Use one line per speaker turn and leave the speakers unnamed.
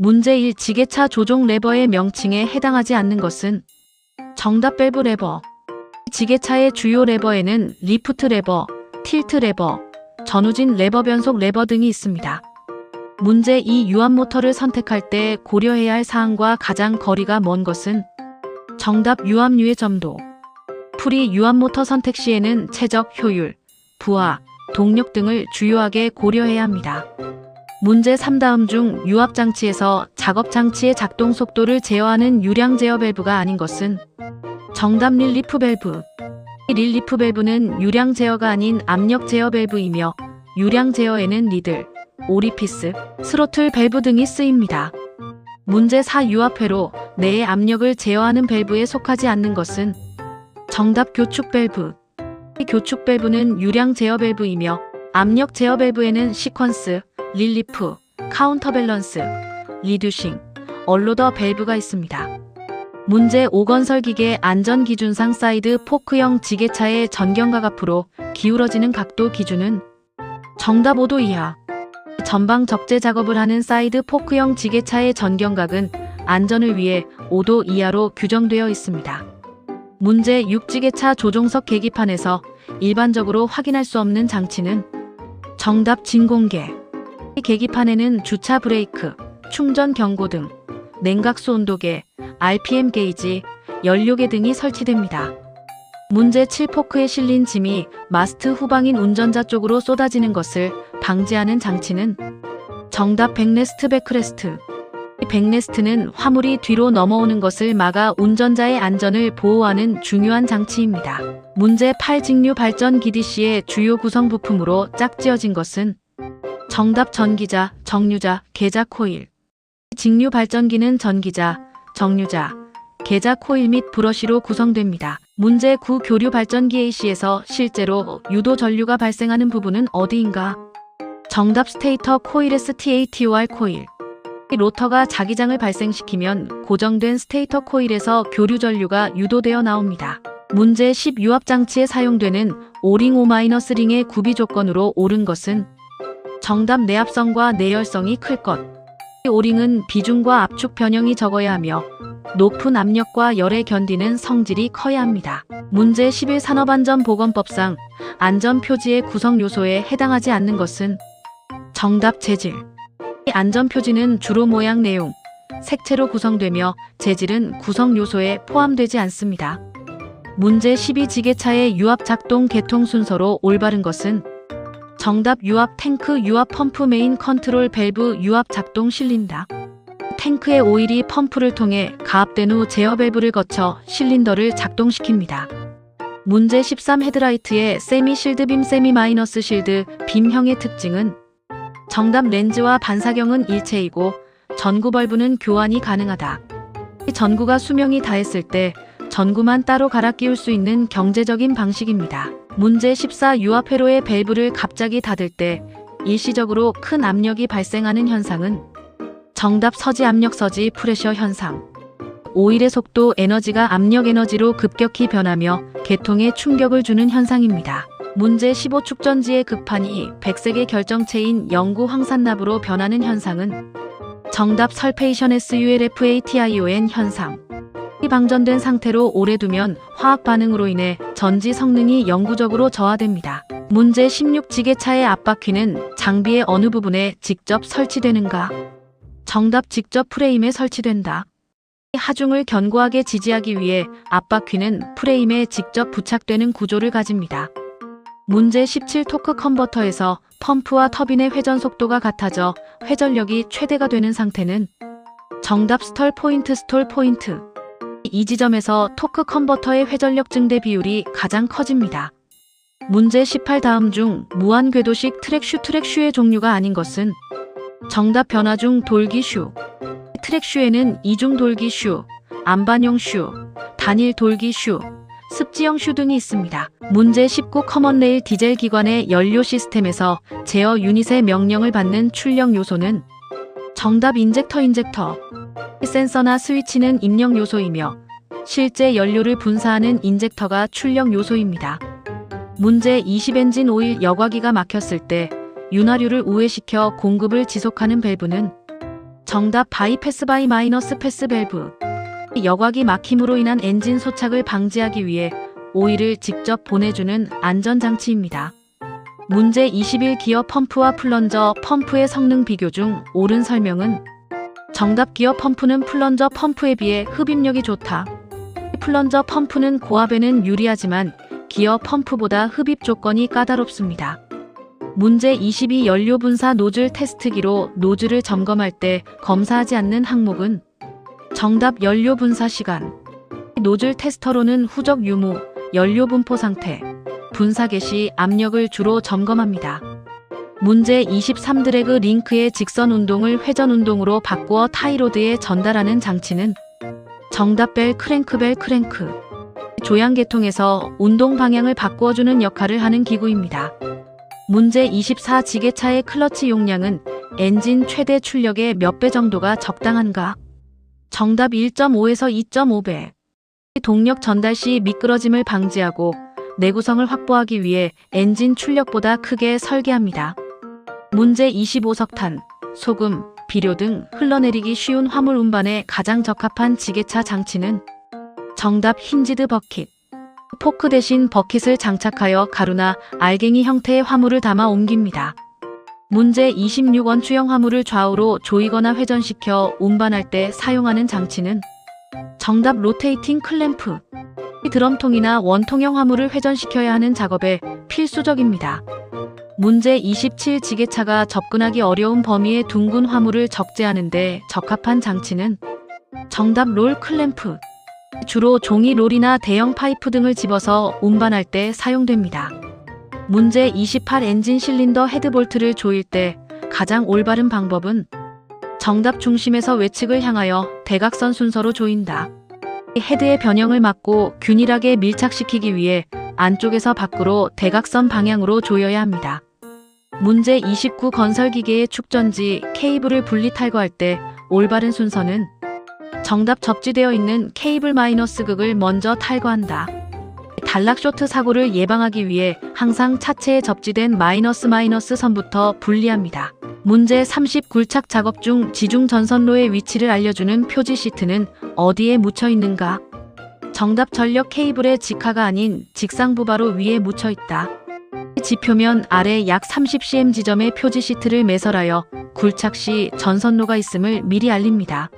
문제 1. 지게차 조종 레버의 명칭에 해당하지 않는 것은? 정답 밸브 레버. 지게차의 주요 레버에는 리프트 레버, 틸트 레버, 전후진 레버, 변속 레버 등이 있습니다. 문제 2. 유압 모터를 선택할 때 고려해야 할 사항과 가장 거리가 먼 것은? 정답 유압류의 점도. 풀이 유압 모터 선택 시에는 최적 효율, 부하, 동력 등을 주요하게 고려해야 합니다. 문제 3. 다음 중 유압 장치에서 작업 장치의 작동 속도를 제어하는 유량 제어 밸브가 아닌 것은? 정답 릴리프 밸브. 릴리프 밸브는 유량 제어가 아닌 압력 제어 밸브이며 유량 제어에는 니들, 오리피스, 스로틀 밸브 등이 쓰입니다. 문제 4. 유압회로 내의 압력을 제어하는 밸브에 속하지 않는 것은? 정답 교축 밸브. 교축 밸브는 유량 제어 밸브이며 압력 제어 밸브에는 시퀀스, 릴리프, 카운터밸런스, 리듀싱, 얼로더 밸브가 있습니다. 문제 5. 건설기계 안전기준상 사이드 포크형 지게차의 전경각 앞으로 기울어지는 각도 기준은? 정답 5도 이하. 전방 적재 작업을 하는 사이드 포크형 지게차의 전경각은 안전을 위해 5도 이하로 규정되어 있습니다. 문제 6. 지게차 조종석 계기판에서 일반적으로 확인할 수 없는 장치는? 정답 진공계. 계기판에는 주차 브레이크, 충전 경고등, 냉각수 온도계, RPM 게이지, 연료계 등이 설치됩니다. 문제 7. 포크에 실린 짐이 마스트 후방인 운전자 쪽으로 쏟아지는 것을 방지하는 장치는? 정답 백레스트 백레스트. 백레스트는 화물이 뒤로 넘어오는 것을 막아 운전자의 안전을 보호하는 중요한 장치입니다. 문제 8. 직류 발전기 DC의 주요 구성 부품으로 짝지어진 것은? 정답 전기자, 정류자, 계자 코일. 직류 발전기는 전기자, 정류자, 계자 코일 및 브러쉬로 구성됩니다. 문제 9. 교류 발전기 AC에서 실제로 유도 전류가 발생하는 부분은 어디인가? 정답 스테이터 코일 STATOR 코일. 로터가 자기장을 발생시키면 고정된 스테이터 코일에서 교류 전류가 유도되어 나옵니다. 문제 10. 유압장치에 사용되는 오링 O-링의 구비 조건으로 옳은 것은? 정답 내압성과 내열성이 클 것. 오링은 비중과 압축 변형이 적어야 하며 높은 압력과 열에 견디는 성질이 커야 합니다. 문제 11. 산업안전보건법상 안전표지의 구성 요소에 해당하지 않는 것은? 정답 재질. 안전표지는 주로 모양, 내용, 색채로 구성되며 재질은 구성 요소에 포함되지 않습니다. 문제 12. 지게차의 유압 작동 계통 순서로 올바른 것은? 정답 유압 탱크, 유압 펌프, 메인 컨트롤 밸브, 유압 작동 실린더. 탱크의 오일이 펌프를 통해 가압된 후 제어 밸브를 거쳐 실린더를 작동시킵니다. 문제 13. 헤드라이트의 세미 실드 빔, 세미 마이너스 실드 빔형의 특징은? 정답 렌즈와 반사경은 일체이고 전구 벌브는 교환이 가능하다. 전구가 수명이 다했을 때 전구만 따로 갈아 끼울 수 있는 경제적인 방식입니다. 문제 14. 유압 회로의 밸브를 갑자기 닫을 때 일시적으로 큰 압력이 발생하는 현상은? 정답 서지 압력, 서지 프레셔 현상. 오일의 속도, 에너지가 압력 에너지로 급격히 변하며 계통에 충격을 주는 현상입니다. 문제 15. 축전지의 극판이 백색의 결정체인 영구 황산납으로 변하는 현상은? 정답 설페이션 SULFATION 현상. 방전된 상태로 오래 두면 화학 반응으로 인해 전지 성능이 영구적으로 저하됩니다. 문제 16. 지게차의 앞바퀴는 장비의 어느 부분에 직접 설치되는가? 정답 직접 프레임에 설치된다. 하중을 견고하게 지지하기 위해 앞바퀴는 프레임에 직접 부착되는 구조를 가집니다. 문제 17. 토크 컨버터에서 펌프와 터빈의 회전 속도가 같아져 회전력이 최대가 되는 상태는? 정답 스톨 포인트, 스톨 포인트. 이 지점에서 토크 컨버터의 회전력 증대 비율이 가장 커집니다. 문제 18. 다음 중 무한 궤도식 트랙슈의 종류가 아닌 것은? 정답 변화중 돌기 슈. 트랙슈에는 이중 돌기 슈, 안반용 슈, 단일 돌기 슈, 습지형 슈 등이 있습니다. 문제 19. 커먼레일 디젤 기관의 연료 시스템에서 제어 유닛의 명령을 받는 출력 요소는? 정답 인젝터. 센서나 스위치는 입력 요소이며 실제 연료를 분사하는 인젝터가 출력 요소입니다. 문제 20. 엔진 오일 여과기가 막혔을 때 윤활유를 우회시켜 공급을 지속하는 밸브는? 정답 바이패스 바이 마이너스 패스 밸브. 여과기 막힘으로 인한 엔진 소착을 방지하기 위해 오일을 직접 보내주는 안전장치입니다. 문제 21 기어 펌프와 플런저 펌프의 성능 비교 중 옳은 설명은 정답 기어 펌프는 플런저 펌프에 비해 흡입력이 좋다. 플런저 펌프는 고압에는 유리하지만 기어 펌프보다 흡입 조건이 까다롭습니다. 문제 22 연료 분사 노즐 테스트기로 노즐을 점검할 때 검사하지 않는 항목은 정답 연료 분사 시간. 노즐 테스터로는 후적 유무, 연료 분포 상태, 분사 개시 압력을 주로 점검합니다. 문제 23 드래그 링크의 직선 운동을 회전 운동으로 바꾸어 타이로드에 전달하는 장치는 정답 벨 크랭크. 조향 계통에서 운동 방향을 바꾸어주는 역할을 하는 기구입니다. 문제 24 지게차의 클러치 용량은 엔진 최대 출력의 몇 배 정도가 적당한가? 정답 1.5에서 2.5배. 동력 전달 시 미끄러짐을 방지하고 내구성을 확보하기 위해 엔진 출력보다 크게 설계합니다. 문제 25 석탄, 소금, 비료 등 흘러내리기 쉬운 화물 운반에 가장 적합한 지게차 장치는 정답 힌지드 버킷. 포크 대신 버킷을 장착하여 가루나 알갱이 형태의 화물을 담아 옮깁니다. 문제 26 원추형 화물을 좌우로 조이거나 회전시켜 운반할 때 사용하는 장치는 정답 로테이팅 클램프. 드럼통이나 원통형 화물을 회전시켜야 하는 작업에 필수적입니다. 문제 27 지게차가 접근하기 어려운 범위의 둥근 화물을 적재하는 데 적합한 장치는 정답 롤 클램프. 주로 종이 롤이나 대형 파이프 등을 집어서 운반할 때 사용됩니다. 문제 28 엔진 실린더 헤드볼트를 조일 때 가장 올바른 방법은 정답 중심에서 외측을 향하여 대각선 순서로 조인다. 헤드의 변형을 막고 균일하게 밀착시키기 위해 안쪽에서 밖으로 대각선 방향으로 조여야 합니다. 문제 29 건설기계의 축전지 케이블을 분리 탈거할 때 올바른 순서는 정답 접지되어 있는 케이블 마이너스 극을 먼저 탈거한다. 단락 쇼트 사고를 예방하기 위해 항상 차체에 접지된 마이너스 선부터 분리합니다. 문제 30 굴착 작업 중 지중 전선로의 위치를 알려주는 표지 시트는 어디에 묻혀 있는가? 정답 전력 케이블의 직하가 아닌 직상부 바로 위에 묻혀 있다. 지표면 아래 약 30cm 지점에 표지 시트를 매설하여 굴착 시 전선로가 있음을 미리 알립니다.